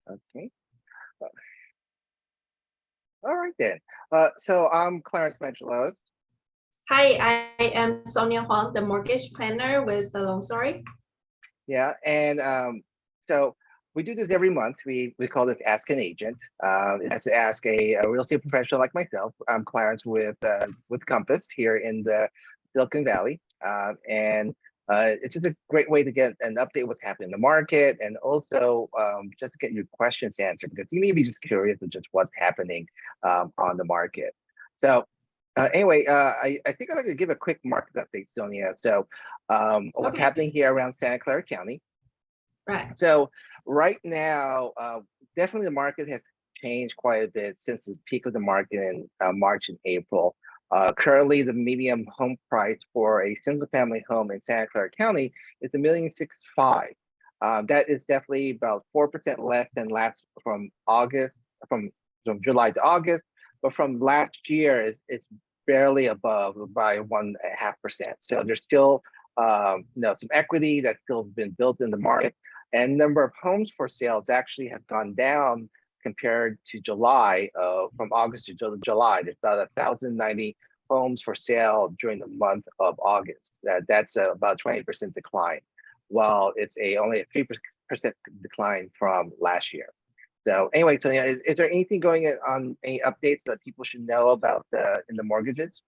Okay. Uh, All right then. So I'm Clarence Madrilejos. Hi, I am Sonia Huang, the mortgage planner with the Loan Story. Yeah, and so we do this every month. We call this Ask an Agent. That's to ask a real estate professional like myself. I'm Clarence with Compass here in the Silicon Valley, and it's just a great way to get an update what's happening in the market, and also just to get your questions answered because you may be just curious of just what's happening on the market. So. Anyway, I think I'd like to give a quick market update, Sonia. So what's Okay, happening here around Santa Clara County. right. So right now, definitely the market has changed quite a bit since the peak of the market in March and April. Currently, the median home price for a single family home in Santa Clara County is $1,650,000. That is definitely about 4% less than last from August, from, from July to August, but from last year, it's barely above by 1.5%. So there's still some equity that's still been built in the market, and number of homes for sales actually has gone down compared to July. From August to July, there's about 1,090 homes for sale during the month of August. That's about 20% decline, while it's only a 3% decline from last year. So anyway, so yeah, is there anything going on, any updates that people should know about in the mortgages?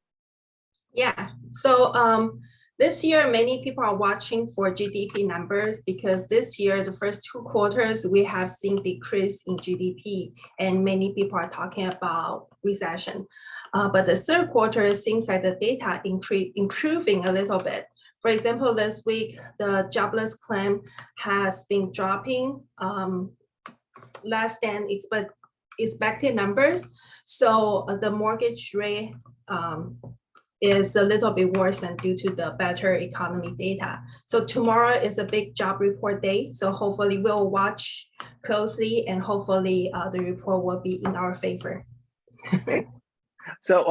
Yeah. So this year, many people are watching for GDP numbers because this year, the first 2 quarters, we have seen decrease in GDP, and many people are talking about recession. But the third quarter seems like the data improving a little bit. For example, this week, the jobless claim has been dropping less than expected numbers. So the mortgage rate is a little bit worse than due to the better economy data. So tomorrow is a big job report day. So hopefully we'll watch closely and hopefully the report will be in our favor. Okay. So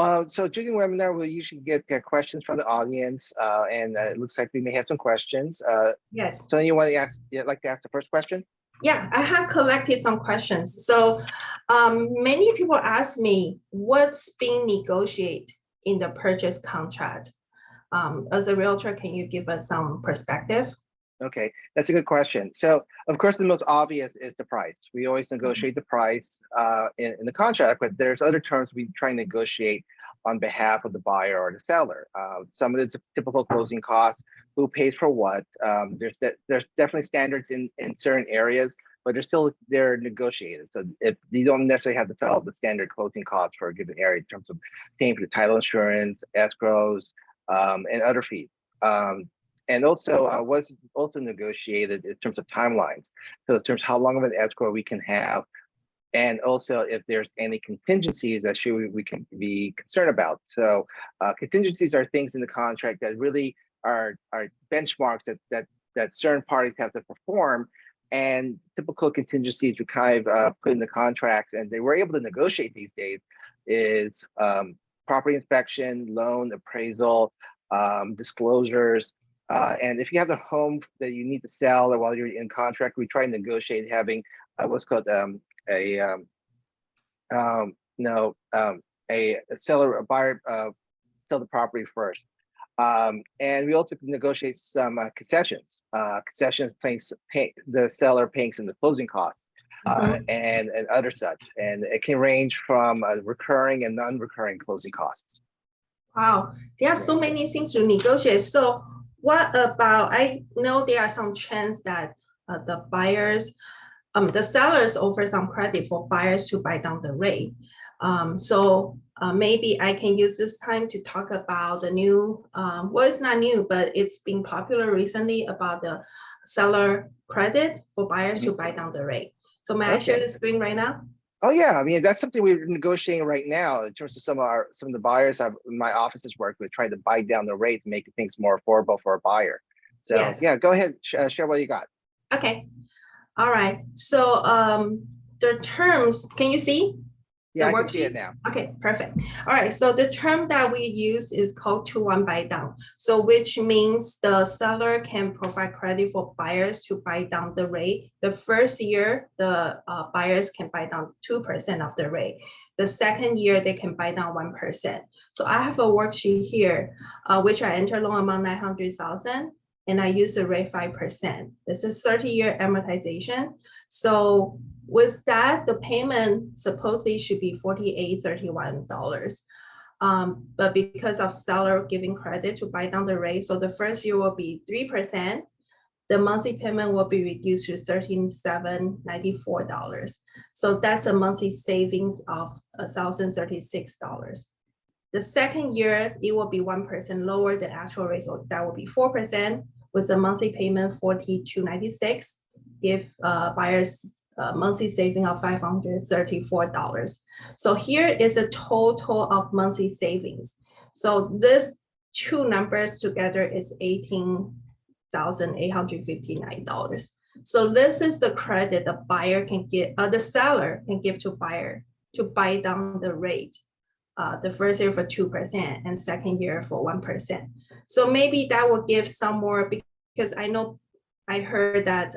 during the webinar, we usually get questions from the audience, and it looks like we may have some questions. Yes. So you want to ask, you'd like to ask the first question? Yeah, I have collected some questions. So many people ask me what's being negotiated in the purchase contract. As a realtor, can you give us some perspective? Okay, that's a good question. So, of course, the most obvious is the price. We always negotiate the price in the contract, but there's other terms we try and negotiate on behalf of the buyer or the seller. Some of it's typical closing costs, who pays for what. There's definitely standards in certain areas, but they're negotiated. So if you don't necessarily have to follow the standard closing costs for a given area in terms of paying for the title insurance, escrows, and other fees. And also, what's also negotiated in terms of timelines. So in terms of how long of an escrow we can have, and also if there's any contingencies that we can be concerned about. So contingencies are things in the contract that really are benchmarks that certain parties have to perform. And typical contingencies we kind of put in the contracts, and they were able to negotiate these days, is property inspection, loan appraisal, disclosures. And if you have a home that you need to sell or while you're in contract, we try and negotiate having what's called a no a seller, a buyer sell the property first. And we also negotiate some concessions. Concessions pay the seller paying some of the closing costs and other such. And it can range from recurring and non-recurring closing costs. Wow, there are so many things to negotiate. So what about, I know there are some trends that the sellers offer some credit for buyers to buy down the rate. So maybe I can use this time to talk about the new, well, it's not new, but it's been popular recently about the seller credit for buyers to buy down the rate. So may I share the screen right now? Oh yeah, I mean that's something we're negotiating right now in terms of some of the buyers my office has worked with, trying to buy down the rate to make things more affordable for a buyer. So Yes. yeah, go ahead, share what you got. Okay. All right. So the terms, can you see? Yeah, The I can see it worksheet? now. Okay, perfect. All right, so the term that we use is called 2-1 buy down. So which means the seller can provide credit for buyers to buy down the rate. The first year, the buyers can buy down 2% of the rate. The second year, they can buy down 1%. So I have a worksheet here, which I enter loan amount 900,000, and I use the rate 5%. This is 30-year amortization. So with that, the payment supposedly should be $48.31. But because of seller giving credit to buy down the rate, so the first year will be 3%. The monthly payment will be reduced to $13,794. So that's a monthly savings of $1,036. The second year, it will be 1% lower than actual rate, so that will be 4% with a monthly payment $42.96. Give buyers a monthly saving of $534. So here is a total of monthly savings. So this two numbers together is $18,859. So this is the credit the buyer can get, the seller can give to buyer to buy down the rate. The first year for 2% and second year for 1%. So maybe that will give some more, because I know I heard that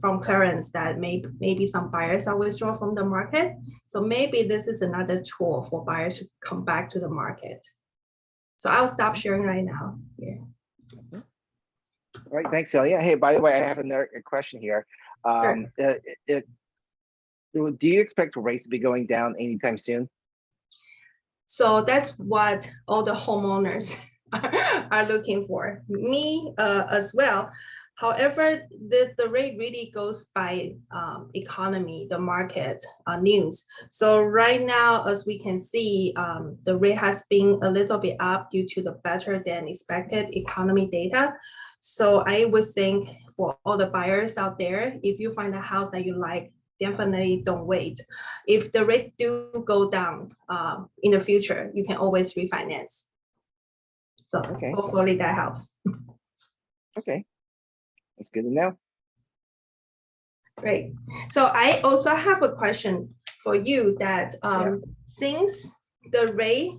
from Clarence that maybe some buyers are withdrawn from the market. So maybe this is another tool for buyers to come back to the market. So I'll stop sharing right now. Yeah. All right, thanks, Celia. Hey, by the way, I have another question here. Sure. Do you expect rates to be going down anytime soon? So that's what all the homeowners are looking for. Me as well. However, the rate really goes by economy, the market news. So right now, as we can see, the rate has been a little bit up due to the better than expected economy data. So I would think for all the buyers out there, if you find a house that you like, definitely don't wait. If the rate do go down in the future, you can always refinance. So Okay. hopefully that helps. Okay, that's good to know. Great. So I also have a question for you that since the rate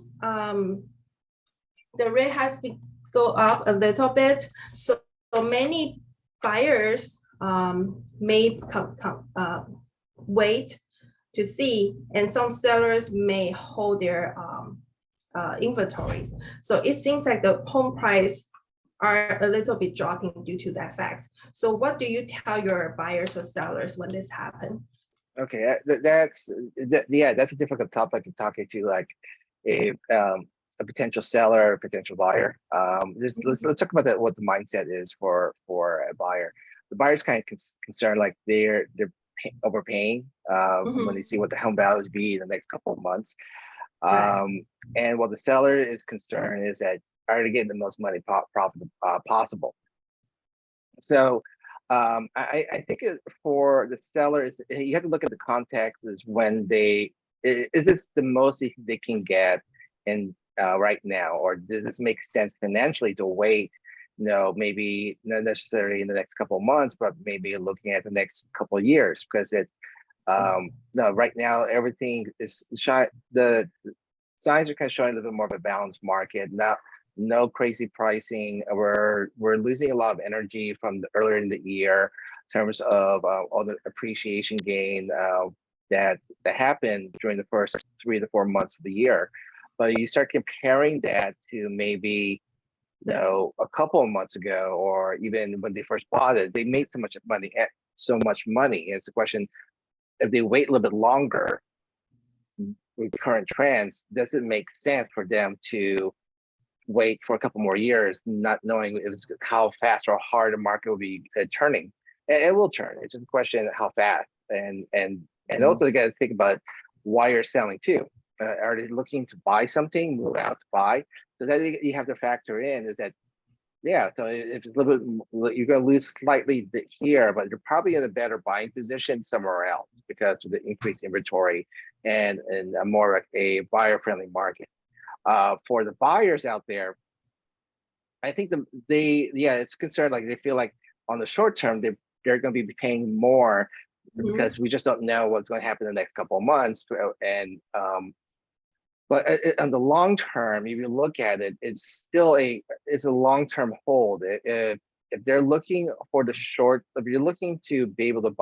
has been go up a little bit, so many buyers may wait to see, and some sellers may hold their inventories. So it seems like the home price are a little bit dropping due to that fact. So what do you tell your buyers or sellers when this happens? Okay, that's a difficult topic to talk to, like a potential seller, a potential buyer. Let's talk about what the mindset is for a buyer. The buyer's kind of concerned, like they're overpaying when they see what the home values be in the next couple of months. And what the seller is concerned is that are they getting the most money possible? So I think for the sellers, you have to look at the context is when is this the most they can get in right now, or does this make sense financially to wait? Maybe not necessarily in the next couple of months, but maybe looking at the next couple of years, because it's no, right now everything is the signs are kind of showing a little bit more of a balanced market. No crazy pricing. We're losing a lot of energy from earlier in the year in terms of all the appreciation gain that happened during the first 3 to 4 months of the year. But you start comparing that to maybe a couple of months ago, or even when they first bought it, they made so much money. It's a question, if they wait a little bit longer with current trends, does it make sense for them to wait for a couple more years, not knowing how fast or hard the market will be turning? It will turn. It's just a question of how fast, and also you got to think about why you're selling too. Are they looking to buy something, move out to buy? So that you have to factor in is that, so if it's a little bit, you're going to lose slightly here, but you're probably in a better buying position somewhere else because of the increased inventory and a more like a buyer-friendly market. For the buyers out there, I think it's concerned, like they feel like on the short term, they're going to be paying more because we just don't know what's going to happen in the next couple of months. And but on the long term, if you look at it, it's still it's a long-term hold. If they're looking for the short, if you're looking to be able to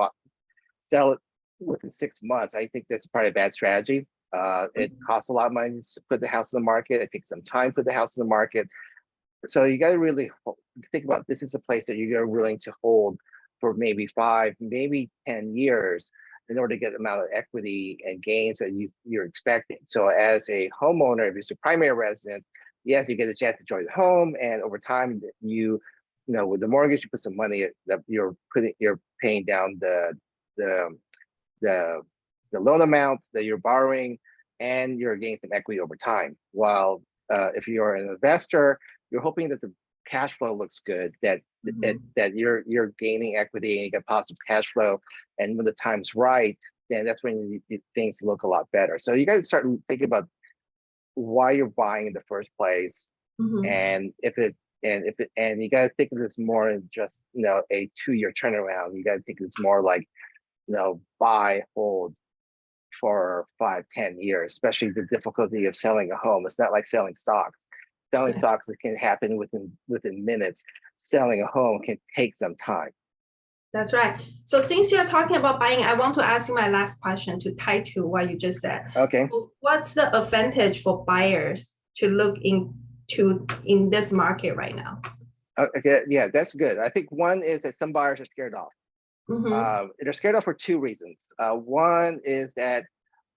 sell it within 6 months, I think that's probably a bad strategy. It costs a lot of money to put the house in the market. It takes some time to put the house in the market. So you got to really think about, this is a place that you're willing to hold for maybe 5, maybe 10 years in order to get the amount of equity and gains that you're expecting. So as a homeowner, if it's a primary residence, yes, you get a chance to enjoy the home, and over time, you know, with the mortgage, you put some money that you're paying down the loan amount that you're borrowing, and you're getting some equity over time. While if you're an investor, you're hoping that the cash flow looks good, that that you're gaining equity and you get positive cash flow, and when the time's right, then that's when things look a lot better. So you got to start thinking about why you're buying in the first place, and and you got to think of this more than just, you know, a 2-year turnaround. You got to think it's more like, you know, buy, hold for 5-10 years, especially the difficulty of selling a home. It's not like selling stocks. Selling stocks, it can happen within minutes. Selling a home can take some time. That's right. So since you're talking about buying, I want to ask you my last question to tie to what you just said. Okay. So what's the advantage for buyers to look into in this market right now? Okay, yeah, that's good. I think one is that some buyers are scared off. They're scared off for 2 reasons. One is that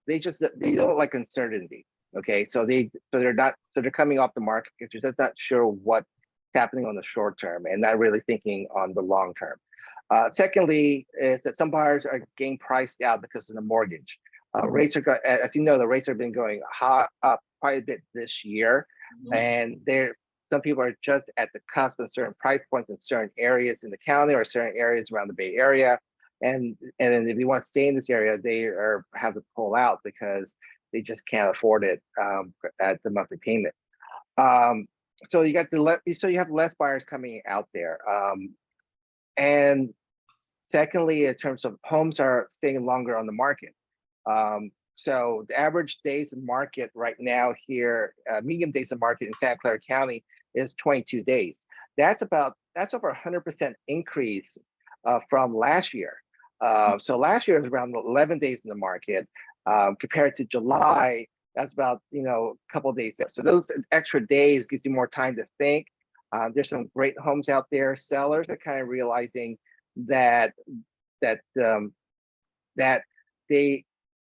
they don't like uncertainty. Okay, so they're coming off the market because they're just not sure what's happening on the short term and not really thinking on the long term. Secondly, is that some buyers are getting priced out because of the mortgage. Rates are, as you know, the rates have been going up quite a bit this year, and some people are just at the cusp of certain price points in certain areas in the county or certain areas around the Bay Area, and then if you want to stay in this area, they have to pull out because they just can't afford it at the monthly payment. So you have less buyers coming out there. And secondly, in terms of homes are staying longer on the market. So the average days in market right now here, medium days in market in Santa Clara County is 22 days. That's over 100% increase from last year. So last year was around 11 days in the market. Compared to July, that's about, you know, a couple of days there. So those extra days gives you more time to think. There's some great homes out there. Sellers are kind of realizing that they've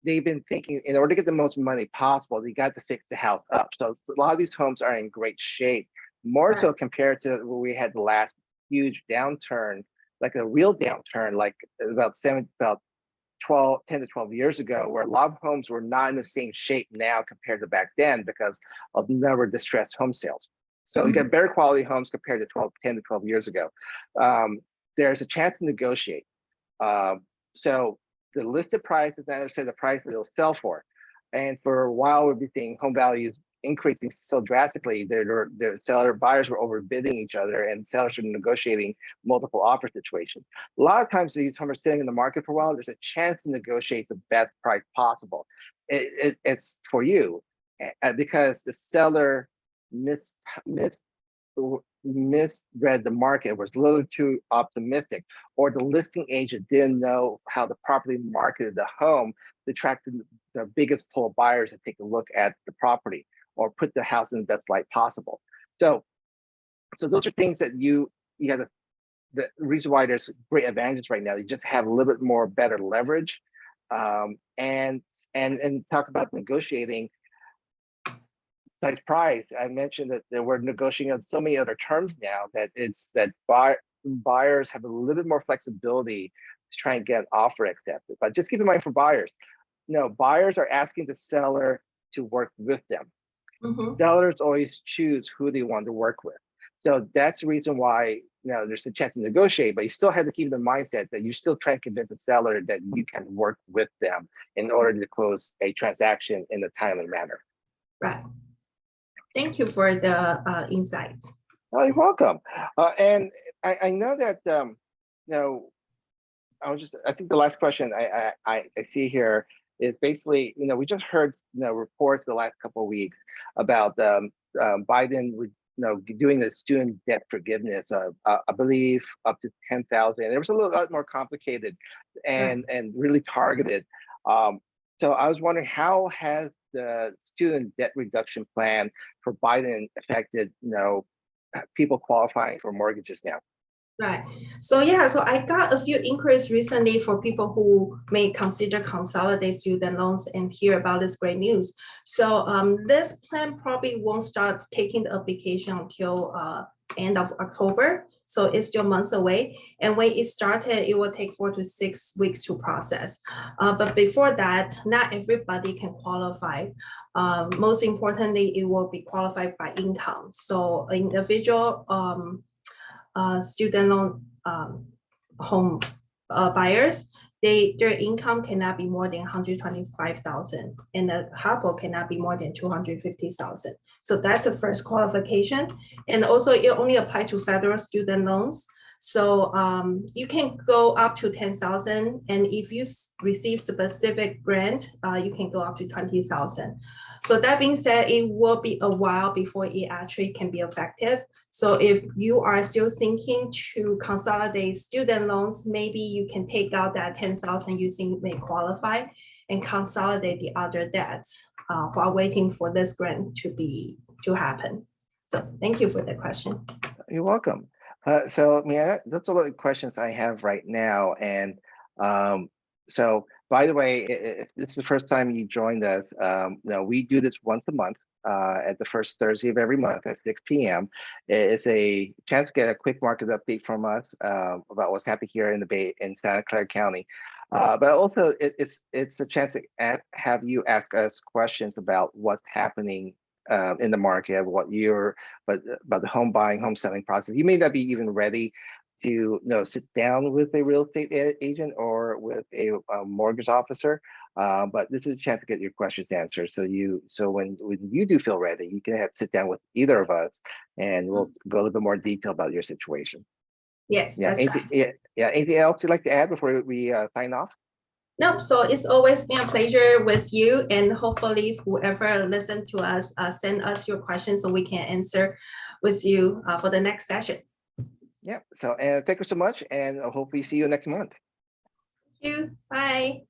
been thinking, in order to get the most money possible, they got to fix the house up. So a lot of these homes are in great shape, more so compared to where we had the last huge downturn, like a real downturn, like about 10 to 12 years ago, where a lot of homes were not in the same shape now compared to back then because of the number of distressed home sales. So you get better quality homes compared to 10 to 12 years ago. There's a chance to negotiate. So the listed price is not necessarily the price that it'll sell for. And for a while, we've been seeing home values increasing so drastically. The buyers were overbidding each other, and sellers are negotiating multiple offer situations. A lot of times these homes are sitting in the market for a while. There's a chance to negotiate the best price possible. It's for you because the seller misread the market, was a little too optimistic, or the listing agent didn't know how the property marketed the home to attract the biggest pool of buyers to take a look at the property or put the house in the best light possible. So those are things that you have the reason why there's great advantages right now. You just have a little bit more better leverage, and talk about negotiating. Besides price, I mentioned that we're negotiating on so many other terms now that buyers have a little bit more flexibility to try and get an offer accepted. But just keep in mind for buyers, buyers are asking the seller to work with them. Sellers always choose who they want to work with. So that's the reason why there's a chance to negotiate, but you still have to keep the mindset that you're still trying to convince the seller that you can work with them in order to close a transaction in a timely manner. Right. Thank you for the insights. Oh, you're welcome. And I know that I think the last question I see here is basically, we just heard, reports the last couple of weeks about Biden, doing the student debt forgiveness, I believe up to 10,000. It was a little lot more complicated and really targeted. So I was wondering, how has the student debt reduction plan for Biden affected, people qualifying for mortgages now? Right. So yeah, so I got a few inquiries recently for people who may consider consolidate student loans and hear about this great news. So this plan probably won't start taking the application until end of October. So it's still months away. And when it started, it will take 4 to 6 weeks to process. But before that, not everybody can qualify. Most importantly, it will be qualified by income. So individual student loan home buyers, their income cannot be more than 125,000 and the household cannot be more than 250,000. So that's the first qualification. And also it only apply to federal student loans. So you can go up to 10,000, and if you receive specific grant, you can go up to 20,000. So that being said, it will be a while before it actually can be effective. So if you are still thinking to consolidate student loans, maybe you can take out that 10,000 you think may qualify and consolidate the other debts while waiting for this grant to happen. So thank you for the question. You're welcome. So, that's a lot of questions I have right now. And so, by the way, if this is the first time you joined us, we do this once a month at the first Thursday of every month at 6 p.m. It's a chance to get a quick market update from us about what's happening here in the Bay in Santa Clara County. But also, it's a chance to have you ask us questions about what's happening in the market, about the home buying, home selling process. You may not be even ready to sit down with a real estate agent or with a mortgage officer, but this is a chance to get your questions answered. So when you do feel ready, you can sit down with either of us, and we'll go a little bit more detail about your situation. Yes, that's right. Anything else you'd like to add before we sign off? No, so it's always been a pleasure with you, and hopefully whoever listened to us, send us your questions so we can answer with you for the next session. Yeah, so thank you so much, and I hope we see you next month. Thank you. Bye.